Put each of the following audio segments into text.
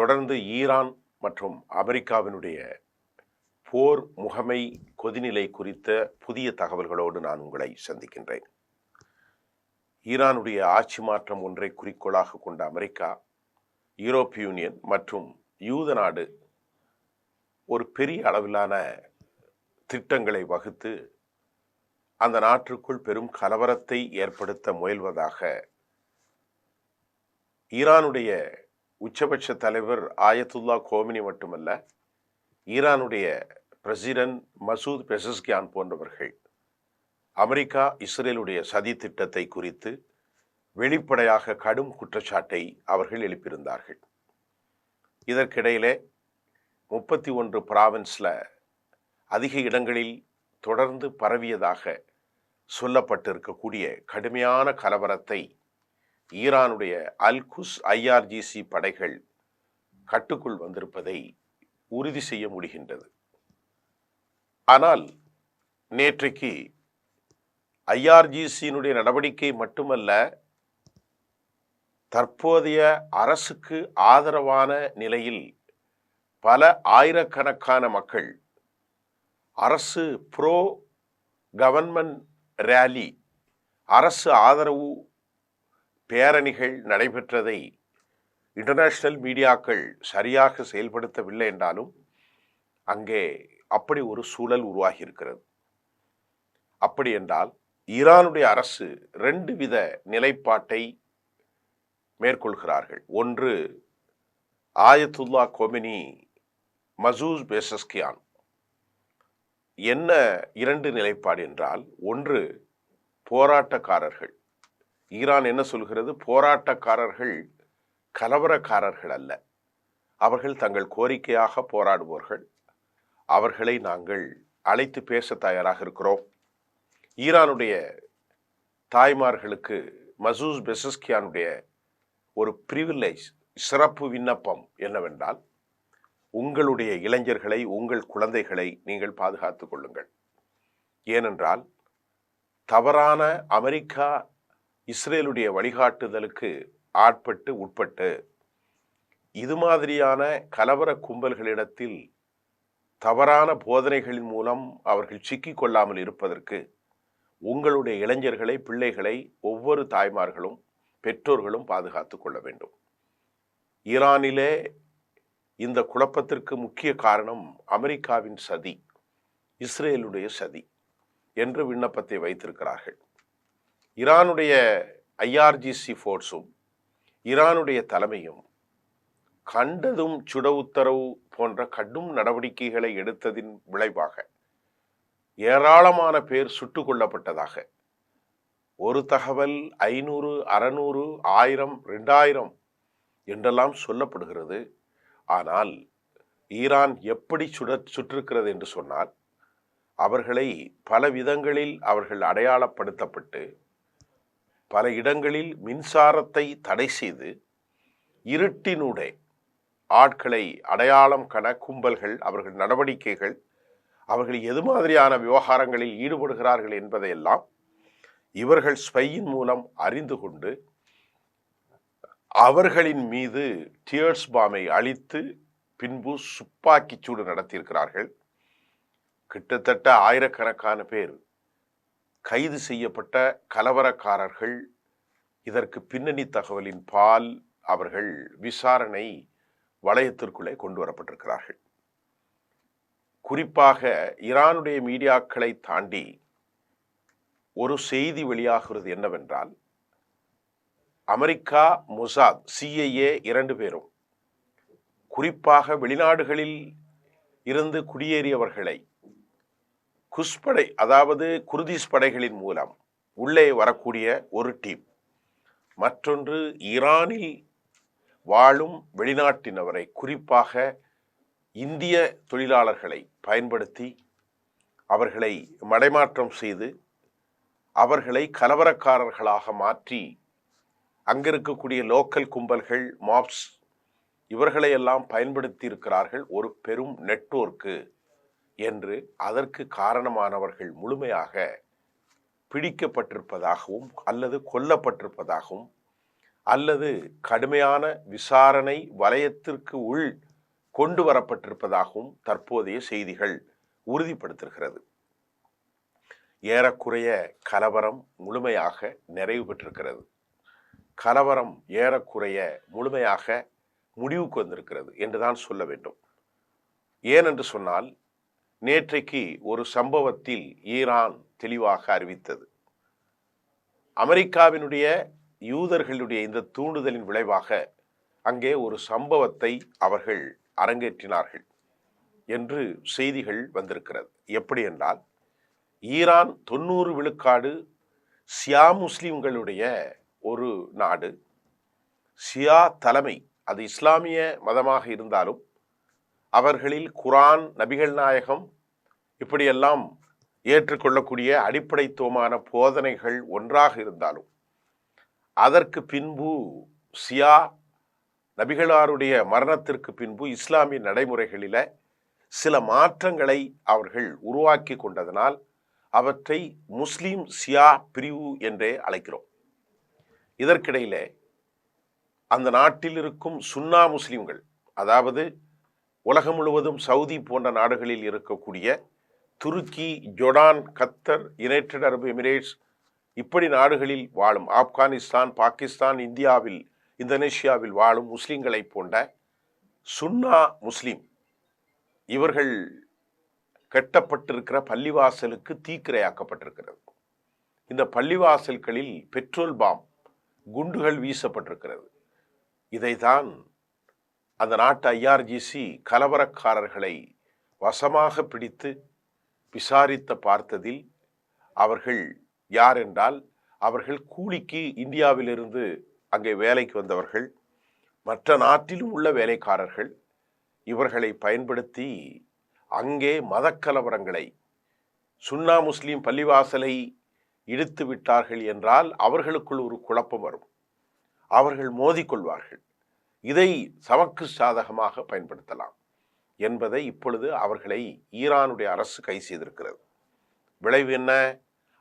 தொடர்ந்து ஈரான் மற்றும் அமெரிக்காவினுடைய போர் முகமை கொதிநிலை குறித்த புதிய தகவல்களோடு நான் உங்களை சந்திக்கின்றேன். ஈரானுடைய ஆட்சி மாற்றம் ஒன்றை குறிக்கோளாக கொண்ட அமெரிக்கா, யூரோப்பிய யூனியன் மற்றும் யூத நாடு ஒரு பெரிய அளவிலான திட்டங்களை வகுத்து அந்த நாட்டிற்குள் பெரும் கலவரத்தை ஏற்படுத்த முயல்வதாக ஈரானுடைய உச்சபட்ச தலைவர் ஆயத்துல்லா கோமினி மட்டுமல்ல, ஈரானுடைய பிரசிடென்ட் மசூத் பெசஸ்கியான் போன்றவர்கள் அமெரிக்கா இஸ்ரேலுடைய சதி திட்டத்தை குறித்து வெளிப்படையாக கடும் குற்றச்சாட்டை அவர்கள் எழுப்பியிருந்தார்கள். இதற்கிடையிலே 31 பிராவின்ஸில் அதிக இடங்களில் தொடர்ந்து பரவியதாக சொல்லப்பட்டிருக்கக்கூடிய கடுமையான கலவரத்தை ஈரானுடைய அல்-குஸ் IRGC படைகள் கட்டுக்குள் வந்திருப்பதை உறுதி செய்ய முடிகின்றது. ஆனால் நேற்றைக்கு IRGCயினுடைய நடவடிக்கை மட்டுமல்ல, தற்போதைய அரசுக்கு ஆதரவான நிலையில் பல ஆயிரக்கணக்கான மக்கள் அரசு ப்ரோ கவர்மெண்ட் ரேலி, அரசு ஆதரவு பேரணிகள் நடைபெற்றதை இன்டர்நேஷனல் மீடியாக்கள் சரியாக செயல்படுத்தவில்லை என்றாலும் அங்கே அப்படி ஒரு சூழல் உருவாகி இருக்கிறது. அப்படி என்றால் ஈரானுடைய அரசு 2 வித நிலைப்பாட்டை மேற்கொள்கிறார்கள். ஒன்று, ஆயத்துல்லா கோமினி மசூத் பெசஸ்கியான். என்ன 2 நிலைப்பாடு என்றால், ஒன்று போராட்டக்காரர்கள். ஈரான் என்ன சொல்கிறது? போராட்டக்காரர்கள் கலவரக்காரர்கள் அல்ல, அவர்கள் தங்கள் கோரிக்கையாக போராடுவோர்கள், அவர்களை நாங்கள் அழைத்து பேச தயாராக இருக்கிறோம். ஈரானுடைய தாய்மார்களுக்கு மசூத் பெசஸ்கியானுடைய ஒரு பிரிவிலேஜ், சிறப்பு விண்ணப்பம் என்னவென்றால், உங்களுடைய இளைஞர்களை, உங்கள் குழந்தைகளை நீங்கள் பாதுகாத்துக் கொள்ளுங்கள். ஏனென்றால் தவறான அமெரிக்கா இஸ்ரேலுடைய வழிகாட்டுதலுக்கு உட்பட்டு இது மாதிரியான கலவர கும்பல்களிடத்தில் தவறான போதனைகளின் மூலம் அவர்கள் சிக்கிக் கொள்ளாமல் இருப்பதற்கு உங்களுடைய இளைஞர்களை, பிள்ளைகளை ஒவ்வொரு தாய்மார்களும் பெற்றோர்களும் பாதுகாத்துக் கொள்ள வேண்டும். ஈரானிலே இந்த குழப்பத்திற்கு முக்கிய காரணம் அமெரிக்காவின் சதி, இஸ்ரேலுடைய சதி என்று விண்ணப்பத்தை வைத்திருக்கிறார்கள். ஈரானுடைய IRGC ஃபோர்ஸும் ஈரானுடைய தலைமையும் கண்டதும் சுட உத்தரவு போன்ற கடும் நடவடிக்கைகளை எடுத்ததின் விளைவாக ஏராளமான பேர் சுட்டுக் கொல்லப்பட்டதாக ஒரு தகவல் 500, 600, 1000, 2000 என்றெல்லாம் சொல்லப்படுகிறது. ஆனால் ஈரான் எப்படி சுற்றிருக்கிறது என்று சொன்னால், அவர்களை பல விதங்களில் அவர்கள் அடையாளப்படுத்தப்பட்டு பல இடங்களில் மின்சாரத்தை தடை செய்து இருட்டினூடே ஆட்களை அடையாளம் கண கும்பல்கள், அவர்கள் நடவடிக்கைகள், அவர்கள் எது மாதிரியான விவகாரங்களில் ஈடுபடுகிறார்கள் என்பதையெல்லாம் இவர்கள் ஸ்பையின் மூலம் அறிந்து கொண்டு அவர்களின் மீது டியர்ஸ் பாமை அளித்து பின்பு துப்பாக்கிச் சூடு நடத்தியிருக்கிறார்கள். கிட்டத்தட்ட ஆயிரக்கணக்கான பேர் கைது செய்யப்பட்ட கலவரக்காரர்கள். இதற்கு பின்னணி தகவலின் பால் அவர்கள் விசாரணை வளையத்திற்குள்ளே கொண்டு வரப்பட்டிருக்கிறார்கள். குறிப்பாக ஈரானுடைய மீடியாக்களை தாண்டி ஒரு செய்தி வெளியாகிறது என்னவென்றால், அமெரிக்கா, மொசாத், CIA 2 பேரும் குறிப்பாக வெளிநாடுகளில் இருந்து குடியேறியவர்களை குஸ்படை, அதாவது குர்திஸ் படைகளின் மூலம் உள்ளே வரக்கூடிய ஒரு டீம், மற்றொன்று ஈரானில் வாழும் வெளிநாட்டினவரை, குறிப்பாக இந்திய தொழிலாளர்களை பயன்படுத்தி அவர்களை மடைமாற்றம் செய்து அவர்களை கலவரக்காரர்களாக மாற்றி அங்கிருக்கக்கூடிய லோக்கல் கும்பல்கள், மாப்ஸ், இவர்களையெல்லாம் பயன்படுத்தி இருக்கிறார்கள் ஒரு பெரும் நெட்வொர்க்கு என்று அதற்கு காரணமானவர்கள் முழுமையாக பிடிக்கப்பட்டிருப்பதாகவும் அல்லது கொல்லப்பட்டிருப்பதாகவும் அல்லது கடுமையான விசாரணை வலயத்திற்கு உள் கொண்டு வரப்பட்டிருப்பதாகவும் தற்போதைய செய்திகள் உறுதிப்படுத்துகிறது. ஏறக்குறைய கலவரம் முழுமையாக நிறைவு பெற்றிருக்கிறது. கலவரம் ஏறக்குறைய முழுமையாக முடிவுக்கு வந்திருக்கிறது என்றுதான் சொல்ல வேண்டும். ஏனென்று சொன்னால், நேற்றைக்கு ஒரு சம்பவத்தில் ஈரான் தெளிவாக அறிவித்தது. அமெரிக்காவினுடைய யூதர்களுடைய இந்த தூண்டுதலின் விளைவாக அங்கே ஒரு சம்பவத்தை அவர்கள் அரங்கேற்றினார்கள் என்று செய்திகள் வந்திருக்கிறது. எப்படி என்றால், ஈரான் 90 விழுக்காடு ஷியா முஸ்லிம்களுடைய ஒரு நாடு. ஷியா தலைமை அது இஸ்லாமிய மதமாக இருந்தாலும் அவர்களில் குரான், நபிகள் நாயகம் இப்படியெல்லாம் ஏற்றுக்கொள்ளக்கூடிய அடிப்படைத்துவமான போதனைகள் ஒன்றாக இருந்தாலும் அதற்கு பின்பு ஷியா நபிகளாருடைய மரணத்திற்கு பின்பு இஸ்லாமிய நடைமுறைகளில சில மாற்றங்களை அவர்கள் உருவாக்கி கொண்டதனால் அவற்றை முஸ்லிம் ஷியா பிரிவு என்றே அழைக்கிறோம். இதற்கிடையிலே அந்த நாட்டில் இருக்கும் சுன்னா முஸ்லிம்கள், அதாவது உலகம் முழுவதும் சவுதி போன்ற நாடுகளில் இருக்கக்கூடிய துருக்கி, ஜொர்டான், கத்தர், யுனைடெட் அரபு எமிரேட்ஸ் இப்படி நாடுகளில் வாழும் ஆப்கானிஸ்தான், பாகிஸ்தான், இந்தியாவில், இந்தோனேஷியாவில் வாழும் முஸ்லிம்களை போன்ற சுன்னா முஸ்லிம் இவர்கள் கட்டப்பட்டிருக்கிற பள்ளிவாசலுக்கு தீக்கிரையாக்கப்பட்டிருக்கிறது. இந்த பள்ளிவாசல்களில் பெட்ரோல் பாம் குண்டுகள் வீசப்பட்டிருக்கிறது. இதைதான் அந்த நாட்டு ஐஆர்ஜிசி கலவரக்காரர்களை வசமாக பிடித்து விசாரித்த பார்த்ததில் அவர்கள் யார் என்றால், அவர்கள் கூலிக்கு இந்தியாவிலிருந்து அங்கே வேலைக்கு வந்தவர்கள், மற்ற நாட்டிலும் உள்ள வேலைக்காரர்கள். இவர்களை பயன்படுத்தி அங்கே மதக்கலவரங்களை, சுன்னா முஸ்லீம் பள்ளிவாசலை இடித்து விட்டார்கள் என்றால் அவர்களுக்குள் ஒரு குழப்பம் வரும், அவர்கள் மோதிக்கொள்வார்கள். இதை சமக்கு சாதகமாக பயன்படுத்தலாம் என்பதை இப்பொழுது அவர்களை ஈரானுடைய அரசு கை செய்திருக்கிறது. விளைவு என்ன?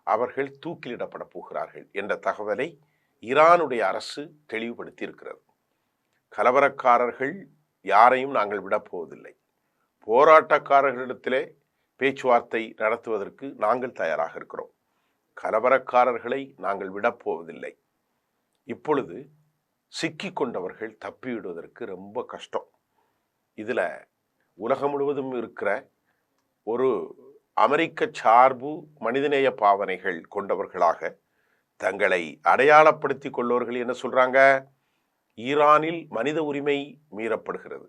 அவர்கள் தூக்கிலிடப்பட போகிறார்கள் என்ற தகவலை ஈரானுடைய அரசு தெளிவுபடுத்தி இருக்கிறது. கலவரக்காரர்கள் யாரையும் நாங்கள் விடப்போவதில்லை. போராட்டக்காரர்களிடத்திலே பேச்சுவார்த்தை நடத்துவதற்கு நாங்கள் தயாராக இருக்கிறோம். கலவரக்காரர்களை நாங்கள் விடப்போவதில்லை. இப்பொழுது சிக்கி கொண்டவர்கள் தப்பிவிடுவதற்கு ரொம்ப கஷ்டம். இதில் உலகம் முழுவதும் இருக்கிற ஒரு அமெரிக்க சார்பு மனிதநேய பாவனைகள் கொண்டவர்களாக தங்களை அடையாளப்படுத்தி கொள்வோர்கள் என்ன சொல்றாங்க? ஈரானில் மனித உரிமை மீறப்படுகிறது,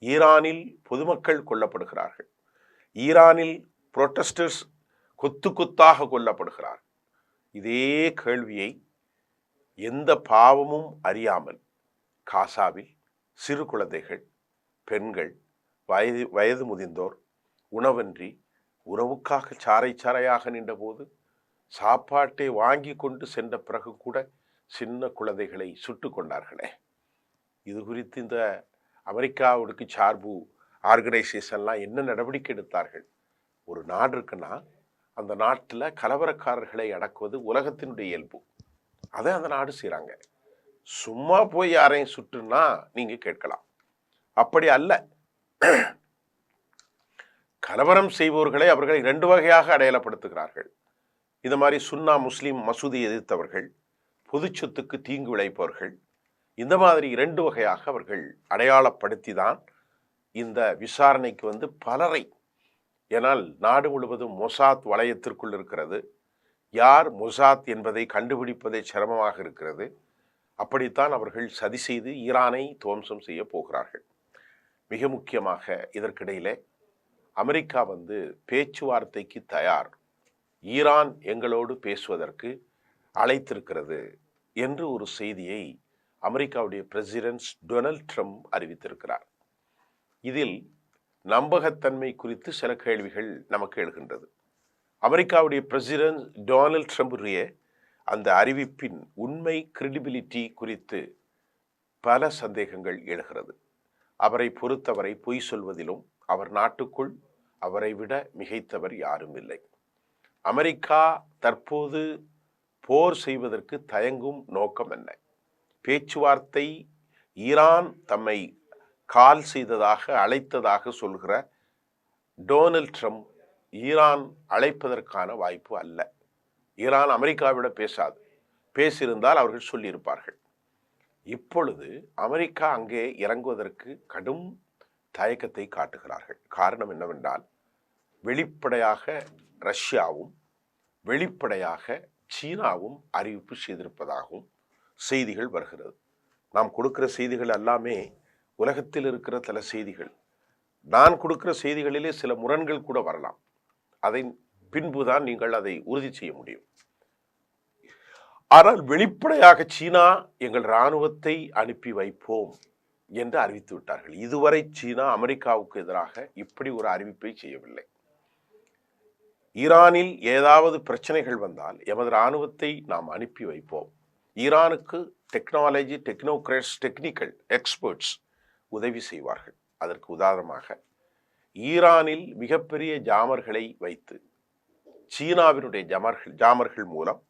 ஈரானில் பொதுமக்கள் கொல்லப்படுகிறார்கள், ஈரானில் புரோட்டஸ்டர்ஸ் கொத்து கொத்தாக கொல்லப்படுகிறார். இதே கேள்வியை எந்த பாவமும் அறியாமல் காசாவில் சிறு குழந்தைகள், பெண்கள், வயது முதிர்ந்தோர் உணவன்றி உணவுக்காக சாறை சாறையாக நின்றபோது சாப்பாட்டை வாங்கி கொண்டு சென்ற பிறகு கூட சின்ன குழந்தைகளை சுட்டு கொண்டார்களே. இது குறித்து இந்த அமெரிக்காவுக்கு சார்பு ஆர்கனைசேஷன்லாம் என்ன நடவடிக்கை எடுத்தார்கள்? ஒரு நாடு இருக்குன்னா அந்த நாட்டில் கலவரக்காரர்களை அடக்குவது உலகத்தினுடைய இயல்பு. அதை அந்த நாடு செய்கிறாங்க. சும்மா போய் யாரையும் சுட்டுன்னா நீங்க கேட்கலாம். அப்படி அல்ல. கலவரம் செய்பவர்களை அவர்கள் 2 வகையாக அடையாளப்படுத்துகிறார்கள். இது மாதிரி சுன்னா முஸ்லிம் மசூதி எதிர்த்தவர்கள், பொது சொத்துக்கு தீங்கு விளைப்பவர்கள், இந்த மாதிரி 2 வகையாக அவர்கள் அடையாளப்படுத்தி தான் இந்த விசாரணைக்கு வந்து பலரை, ஏனால் நாடு முழுவதும் மொசாத் வளையத்திற்குள் இருக்கிறது. யார் மொசாத் என்பதை கண்டுபிடிப்பதே சிரமமாக இருக்கிறது. அப்படித்தான் அவர்கள் சதி செய்து ஈரானை துவம்சம் செய்ய போகிறார்கள். மிக முக்கியமாக இதற்கிடையிலே அமெரிக்கா வந்து பேச்சுவார்த்தைக்கு தயார், ஈரான் எங்களோடு பேசுவதற்கு அழைத்திருக்கிறது என்று ஒரு செய்தியை அமெரிக்காவுடைய பிரசிடென்ட் டொனால்ட் ட்ரம்ப் அறிவித்திருக்கிறார். இதில் நம்பகத்தன்மை குறித்து சில கேள்விகள் நமக்கு எழுகின்றது. அமெரிக்காவுடைய பிரசிடென்ட் டொனால்ட் ட்ரம்புடைய அந்த அறிவிப்பின் உண்மை கிரெடிபிலிட்டி குறித்து பல சந்தேகங்கள் எழுகிறது. அவரை பொறுத்தவரை பொய் சொல்வதிலும் அவர் நாட்டுக்குள் அவரை விட மிகைத்தவர் யாரும் இல்லை. அமெரிக்கா தற்போது போர் செய்வதற்கு தயங்கும் நோக்கம் என்ன? பேச்சுவார்த்தை ஈரான் தம்மை கால் செய்ததாக அழைத்ததாக சொல்கிற டொனால்ட் ட்ரம்ப் ஈரான் அழைப்பதற்கான வாய்ப்பு அல்ல. ஈரான் அமெரிக்காவிடம் பேசாது. பேசியிருந்தால் அவர்கள் சொல்லியிருப்பார்கள். இப்பொழுது அமெரிக்கா அங்கே இறங்குவதற்கு கடும் தயக்கத்தை காட்டுகிறார்கள். காரணம் என்னவென்றால், வெளிப்படையாக ரஷ்யாவும் வெளிப்படையாக சீனாவும் அறிவிப்பு செய்திருப்பதாகவும் செய்திகள் வருகிறது. நாம் கொடுக்கிற செய்திகள் எல்லாமே உலகத்தில் இருக்கிற சில செய்திகள். நான் கொடுக்கிற செய்திகளிலே சில முரண்கள் கூட வரலாம். அதை பின்புதான் நீங்கள் அதை உறுதி செய்ய முடியும். ஆனால் வெளிப்படையாக சீனா எங்கள் இராணுவத்தை அனுப்பி வைப்போம் என்று அறிவித்து விட்டார்கள். இதுவரை சீனா அமெரிக்காவுக்கு எதிராக இப்படி ஒரு அறிவிப்பை செய்யவில்லை. ஈரானில் ஏதாவது பிரச்சனைகள் வந்தால் எமது இராணுவத்தை நாம் அனுப்பி வைப்போம். ஈரானுக்கு டெக்னாலஜி, டெக்னோக்ராட்ஸ், டெக்னிக்கல் எக்ஸ்பர்ட்ஸ் உதவி செய்வார்கள். அதற்கு உதாரணமாக ஈரானில் மிகப்பெரிய ஜாமர்களை வைத்து சீனாவினுடைய ஜாமர்கள் மூலம்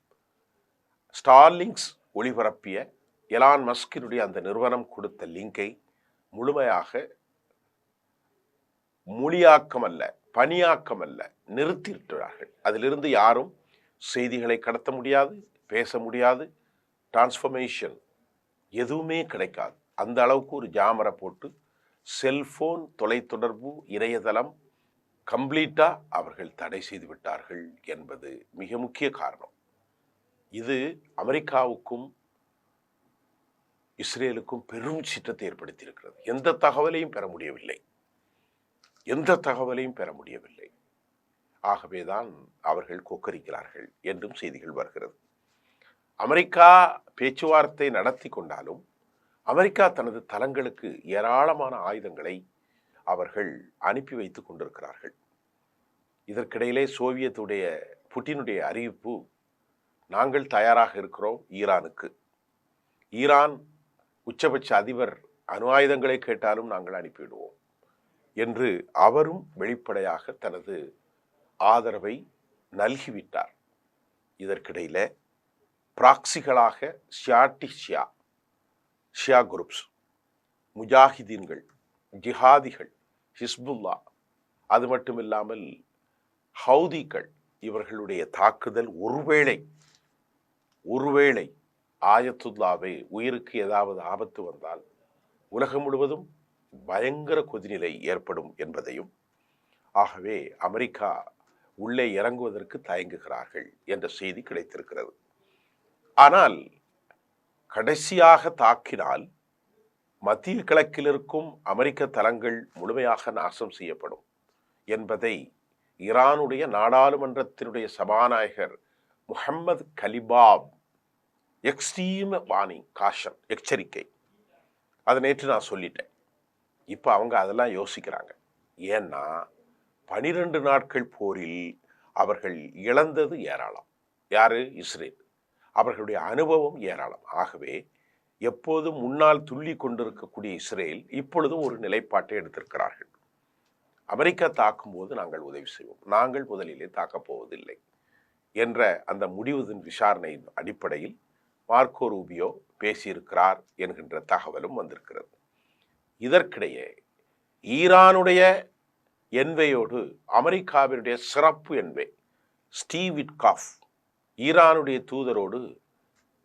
ஸ்டார்லிங்ஸ் ஒளிபரப்பிய எலான் மஸ்கினுடைய அந்த நிறுவனம் கொடுத்த லிங்கை முழுமையாக மொழியாக்கம் அல்ல, பணியாக்கம் அல்ல, நிறுத்திவிட்டார்கள். அதிலிருந்து யாரும் செய்திகளை கடத்த முடியாது, பேச முடியாது, டிரான்ஸ்ஃபர்மேஷன் எதுவுமே கிடைக்காது. அந்த அளவுக்கு ஒரு ஜாமரை போட்டு செல்போன், தொலைத்தொடர்பு, இணையதளம் கம்ப்ளீட்டா அவர்கள் தடை செய்து விட்டார்கள் என்பது மிக முக்கிய காரணம். இது அமெரிக்காவுக்கும் இஸ்ரேலுக்கும் பெரும் சீற்றத்தை ஏற்படுத்தியிருக்கிறது. எந்த தகவலையும் பெற முடியவில்லை. ஆகவேதான் அவர்கள் கொக்கரிக்கிறார்கள் என்றும் செய்திகள் வருகிறது. அமெரிக்கா பேச்சுவார்த்தை நடத்தி கொண்டாலும் அமெரிக்கா தனது தளங்களுக்கு ஏராளமான ஆயுதங்களை அவர்கள் அனுப்பி வைத்துக் கொண்டிருக்கிறார்கள். இதற்கிடையிலே சோவியத்துடைய புட்டினுடைய அறிவிப்பு, நாங்கள் தயாராக இருக்கிறோம் ஈரானுக்கு. ஈரான் உச்சபட்ச அதிபர் அணு ஆயுதங்களை கேட்டாலும் நாங்கள் அனுப்பிவிடுவோம் என்று அவரும் வெளிப்படையாக தனது ஆதரவை நல்கிவிட்டார். இதற்கிடையில பிராக்சிகளாக ஷியா குரூப்ஸ், முஜாஹிதீன்கள், ஜிஹாதிகள், ஹிஸ்புல்லா, அது மட்டுமில்லாமல் ஹவுதிகள், இவர்களுடைய தாக்குதல் ஒருவேளை ஆயத்துல்லாவை உயிருக்கு ஏதாவது ஆபத்து வந்தால் உலகம் முழுவதும் பயங்கர கொதிநிலை ஏற்படும் என்பதையும், ஆகவே அமெரிக்கா உள்ளே இறங்குவதற்கு தயங்குகிறார்கள் என்ற செய்தி கிடைத்திருக்கிறது. ஆனால் கடைசியாக தாக்கினால் மத்திய கிழக்கில் இருக்கும் அமெரிக்க தளங்கள் முழுமையாக நாசம் செய்யப்படும் என்பதை ஈரானுடைய நாடாளுமன்றத்தினுடைய சபாநாயகர் முஹம்மது கலிபாப் எக்ஸ்ட்ரீம் வார்னிங், காஷன், எச்சரிக்கை, அதை நேற்று நான் சொல்லிட்டேன். இப்போ அவங்க அதெல்லாம் யோசிக்கிறாங்க. ஏன்னா 12 நாட்கள் போரில் அவர்கள் இழந்தது ஏராளம். யாரு? இஸ்ரேல். அவர்களுடைய அனுபவம் ஏராளம். ஆகவே எப்போதும் முன்னால் துள்ளி கொண்டிருக்கக்கூடிய இஸ்ரேல் இப்பொழுதும் ஒரு நிலைப்பாட்டை எடுத்திருக்கிறார்கள். அமெரிக்கா தாக்கும் போது நாங்கள் உதவி செய்வோம், நாங்கள் முதலிலே தாக்கப் போவதில்லை என்ற அந்த முடிவுதின் விசாரணையின் அடிப்படையில் மார்க்கோ ரூபியோ பேசியிருக்கிறார் என்கின்ற தகவலும் வந்திருக்கிறது. இதற்கிடையே ஈரானுடைய என்வையோடு அமெரிக்காவினுடைய சிறப்பு என்வை ஸ்டீவ் விட்காஃப் ஈரானுடைய தூதரோடு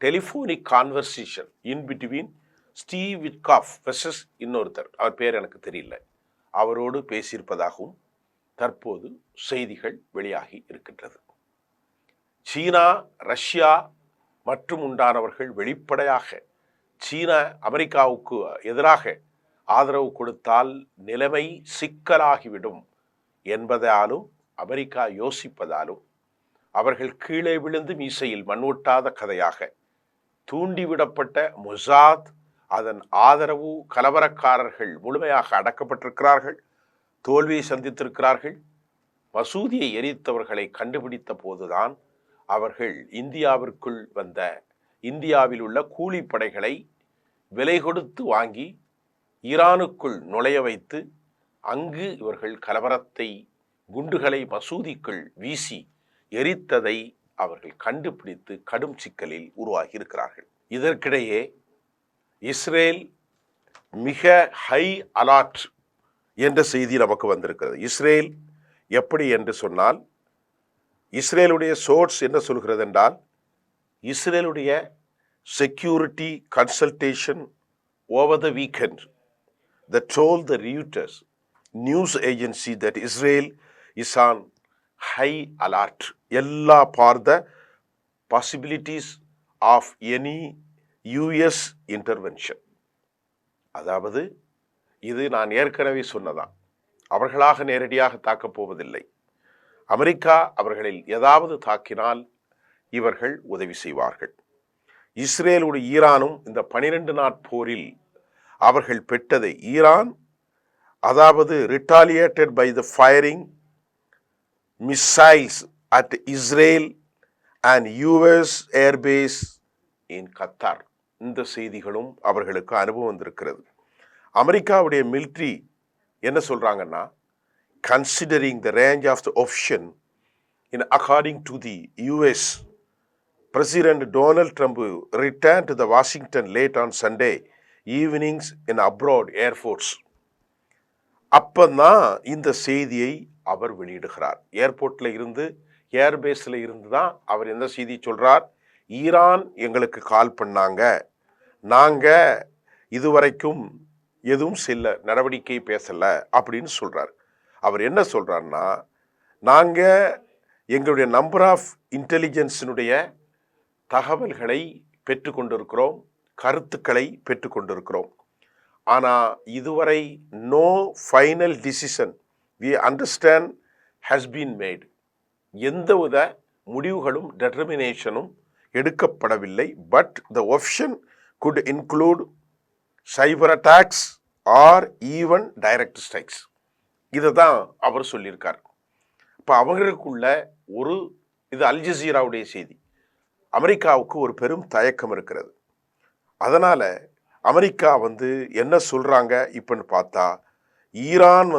telephonic conversation in between Steve Witkoff versus இன்னொருத்தர், அவர் பேர் எனக்கு தெரியல, அவரோடு பேசியிருப்பதாகவும் தற்போது செய்திகள் வெளியாகி இருக்கின்றது. சீனா, ரஷ்யா மற்றும் உண்டானவர்கள் வெளிப்படையாக சீனா அமெரிக்காவுக்கு எதிராக ஆதரவு கொடுத்தால் நிலைமை சிக்கலாகிவிடும் என்பதாலும் அமெரிக்கா யோசிப்பதாலும் அவர்கள் கீழே விழுந்து மீசையில் மண்ணொட்டாத கதையாக தூண்டிவிடப்பட்ட மொசாத், அதன் ஆதரவு கலவரக்காரர்கள் முழுமையாக அடக்கப்பட்டிருக்கிறார்கள், தோல்வியை சந்தித்திருக்கிறார்கள். மசூதியை எரித்தவர்களை கண்டுபிடித்த போதுதான் அவர்கள் இந்தியாவிற்குள் வந்த இந்தியாவில் உள்ள கூலிப்படைகளை விலை கொடுத்து வாங்கி ஈரானுக்குள் நுழைய வைத்து அங்கு இவர்கள் கலவரத்தை, குண்டுகளை மசூதிக்குள் வீசி எரித்ததை அவர்கள் கண்டுபிடித்து கடும் சிக்கலில் உருவாகி இருக்கிறார்கள். இதற்கிடையே இஸ்ரேல் மிக ஹை அலர்ட் என்ற செய்தி நமக்கு வந்திருக்கிறது. இஸ்ரேல் எப்படி என்று சொன்னால், இஸ்ரேலுடைய சோர்ஸ் என்ன சொல்கிறது என்றால், இஸ்ரேலுடைய security consultation over the weekend that told the Reuters news agency that Israel is on high alert. எல்லா for the possibilities of any US intervention. அதாவது இது நான் ஏற்கனவே சொன்னதான், அவர்களாக நேரடியாக தாக்கப் போவதில்லை. அமெரிக்கா அவர்களில் ஏதாவது தாக்கினால் இவர்கள் உதவி செய்வார்கள். இஸ்ரேலுடைய ஈரானும் இந்த 12 நாட் போரில் அவர்கள் பெற்றதை, ஈரான் அதாவது retaliated by the firing missiles at Israel and US airbase in Qatar. இந்த செய்திகளும் அவர்களுக்கு அனுபவம் வந்திருக்கிறது. அமெரிக்காவுடைய மிலிட்ரி என்ன சொல்றாங்கன்னா, considering the range of the option in according to the US President Donald Trump returned to the Washington late on Sunday evenings in abroad Air Force. அப்பதான் இந்த செய்தியை அவர் வெளியிடுகிறார். ஏர்போர்ட்ல இருந்து, ஏர்பேஸ்ல இருந்து தான் அவர் எந்த செய்தி சொல்றார், ஈரான் எங்களுக்கு கால் பண்ணாங்க, நாங்க இதுவரைக்கும் எதுவும் செல்ல நடவடிக்கை பேசல அப்படின்னு சொல்றார். அவர் என்ன சொல்றாருன்னா, நாங்க எங்களுடைய நம்பர் ஆஃப் இன்டெலிஜென்ஸினுடைய தகவல்களை பெற்றுக்கொண்டிருக்கிறோம், கருத்துக்களை பெற்றுக்கொண்டிருக்கிறோம். ஆனால் இதுவரை no final decision we understand has been made. எந்தவித முடிவுகளும் டெட்டர்மினேஷனும் எடுக்கப்படவில்லை. But the option could include cyber attacks or even direct strikes. இதை தான் அவர் சொல்லியிருக்கார். இப்போ அவங்களுக்குள்ள ஒரு, இது அல் ஜசீராவுடைய செய்தி, அமெரிக்காவுக்கு ஒரு பெரும் தயக்கம் இருக்கிறது. அதனால அமெரிக்கா என்ன சொல்றாங்க இப்பன்னு பார்த்தா, ஈரான்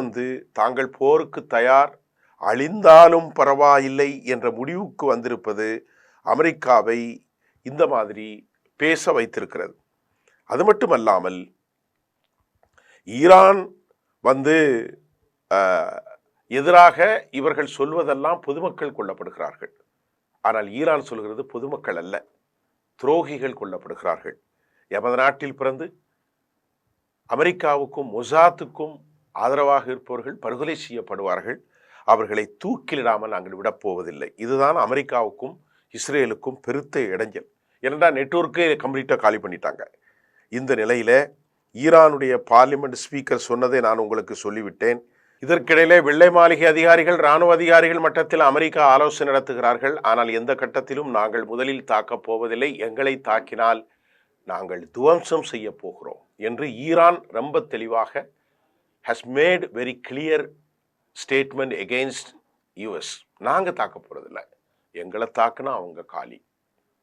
தாங்கள் போருக்கு தயார், அழிந்தாலும் பரவாயில்லை என்ற முடிவுக்கு வந்திருப்பது அமெரிக்காவை இந்த மாதிரி பேச வைத்திருக்கிறது. அது மட்டுமல்லாமல் ஈரான் எதிராக இவர்கள் சொல்வதெல்லாம் பொதுமக்கள் கொல்லப்படுகிறார்கள். ஆனால் ஈரான் சொல்கிறது பொதுமக்கள் அல்ல, துரோகிகள் கொல்லப்படுகிறார்கள். எமது நாட்டில் பிறந்து அமெரிக்காவுக்கும் மொசாத்துக்கும் ஆதரவாக இருப்பவர்கள் படுகொலை செய்யப்படுவார்கள். அவர்களை தூக்கிலிடாமல் நாங்கள் விடப்போவதில்லை. இதுதான் அமெரிக்காவுக்கும் இஸ்ரேலுக்கும் பெருத்த இடைஞ்சல். ஏனென்றால் நெட்வொர்க்கே கம்ப்ளீட்டாக காலி பண்ணிட்டாங்க. இந்த நிலையில ஈரானுடைய பார்லிமெண்ட் ஸ்பீக்கர் சொன்னதை நான் உங்களுக்கு சொல்லிவிட்டேன். இதற்கிடையிலே வெள்ளை மாளிகை அதிகாரிகள், இராணுவ அதிகாரிகள் மட்டத்தில் அமெரிக்கா ஆலோசனை நடத்துகிறார்கள். ஆனால் எந்த கட்டத்திலும் நாங்கள் முதலில் தாக்கப் போவதில்லை, எங்களை தாக்கினால் நாங்கள் துவம்சம் செய்ய போகிறோம் என்று ஈரான் ரொம்ப தெளிவாக has made very clear statement against US. நாங்கள் தாக்க போறதில்லை, எங்களை தாக்குனா அவங்க காலி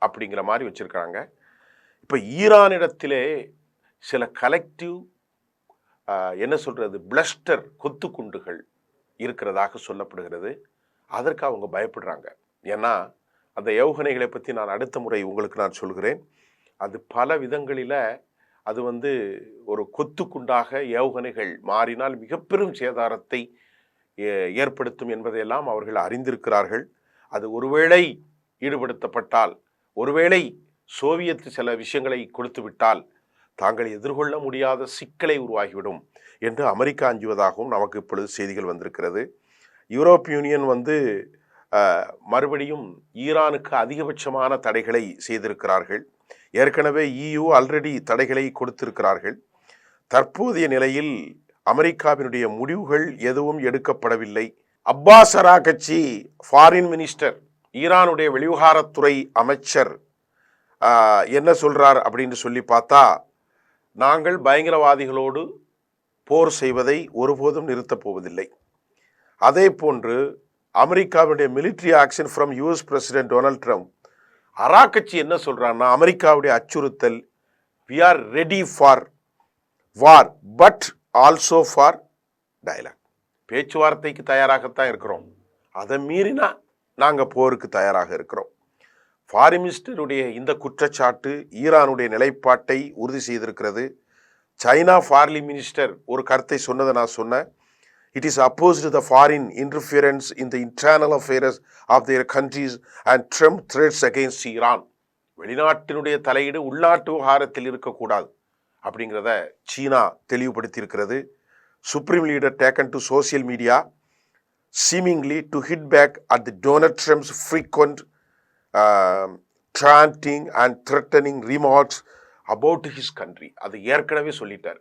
அப்படிங்கிற மாதிரி வச்சிருக்காங்க. இப்போ ஈரானிடத்திலே சில கலெக்டிவ் என்ன சொல்றது, பிளஸ்டர் கொத்து குண்டுகள் இருக்கிறதாக சொல்லப்படுகிறது. அதற்கு அவங்க பயப்படுறாங்க. ஏன்னா அந்த ஏவுகணைகளை பற்றி நான் அடுத்த முறை உங்களுக்கு நான் சொல்கிறேன். அது பல விதங்களில் அது ஒரு கொத்து குண்டாக ஏவுகணைகள் மாறினால் மிக பெரும் சேதாரத்தை ஏற்படுத்தும் என்பதையெல்லாம் அவர்கள் அறிந்திருக்கிறார்கள். அது ஒருவேளை ஈடுபடுத்தப்பட்டால், ஒருவேளை சோவியத் சில விஷயங்களை கொடுத்து விட்டால் தாங்கள் எதிர்கொள்ள முடியாத சிக்கலை உருவாகிவிடும் என்று அமெரிக்கா அஞ்சுவதாகவும் நமக்கு இப்பொழுது செய்திகள் வந்திருக்கிறது. யூரோப் யூனியன் மறுபடியும் ஈரானுக்கு அதிகபட்சமான தடைகளை செய்திருக்கிறார்கள். ஏற்கனவே EU ஆல்ரெடி தடைகளை கொடுத்திருக்கிறார்கள். தற்போதைய நிலையில் அமெரிக்காவினுடைய முடிவுகள் எதுவும் எடுக்கப்படவில்லை. அப்பாஸ் அராகச்சி ஃபாரின் மினிஸ்டர், ஈரானுடைய வெளிவிவகாரத்துறை அமைச்சர் என்ன சொல்றார் அப்படின்னு சொல்லி பார்த்தா, நாங்கள் பயங்கரவாதிகளோடு போர் செய்வதை ஒருபோதும் நிறுத்தப் போவதில்லை. அதே போன்று அமெரிக்காவுடைய military action from US president Donald Trump, Araghchi என்ன சொல்றான்னா, அமெரிக்காவுடைய அச்சுறுத்தல், we are ready for war but also for dialogue. பேச்சுவார்த்தைக்கு தயாராகத்தான் இருக்கிறோம், அதை மீறினா நாங்கள் போருக்கு தயாராக இருக்கிறோம். ஃபாரின் மினிஸ்டருடைய இந்த குற்றச்சாட்டு ஈரானுடைய நிலைப்பாட்டை உறுதி செய்திருக்கிறது. சைனா ஃபாரின் மினிஸ்டர் ஒரு கருத்தை சொன்னதை நான் சொன்னேன். It is opposed to the foreign interference in the internal affairs of their countries and Trump threats against Iran. வெளிநாட்டினுடைய தலையீடு உள்நாட்டு விவகாரத்தில் இருக்கக்கூடாது அப்படிங்கிறத சீனா தெளிவுபடுத்தியிருக்கிறது. Supreme leader taken to social media seemingly to hit back at the Donald Trump's frequent taunting and threatening remarks about his country. அது ஏற்கனவே சொல்லிட்டார்.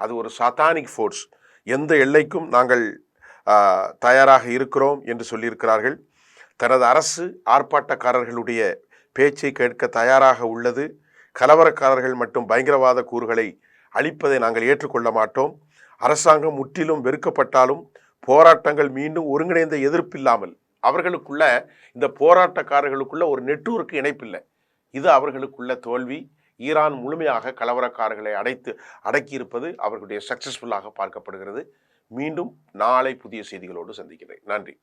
அது ஒரு சாத்தானிக் ஃபோர்ஸ். எந்த எல்லைக்கும் நாங்கள் தயாராக இருக்கிறோம் என்று சொல்லியிருக்கிறார்கள். தனது அரசு ஆர்ப்பாட்டக்காரர்களுடைய பேச்சை கேட்க தயாராக உள்ளது. கலவரக்காரர்கள் மற்றும் பயங்கரவாத கூறுகளை அழிப்பதை நாங்கள் ஏற்றுக்கொள்ள மாட்டோம். அரசாங்கம் முற்றிலும் வெறுக்கப்பட்டாலும் போராட்டங்கள் மீண்டும் ஒருங்கிணைந்த எதிர்ப்பில்லாமல் அவர்களுக்குள்ள இந்த போராட்டக்காரர்களுக்குள்ள ஒரு நெட்வொர்க் இணைப்பில்லை. இது அவர்களுக்குள்ள தோல்வி. ஈரான் முழுமையாக கலவரக்காரர்களை அடக்கியிருப்பது அவர்களுடைய சக்சஸ்ஃபுல்லாக பார்க்கப்படுகிறது. மீண்டும் நாளை புதிய செய்திகளோடு சந்திக்கிறேன். நன்றி.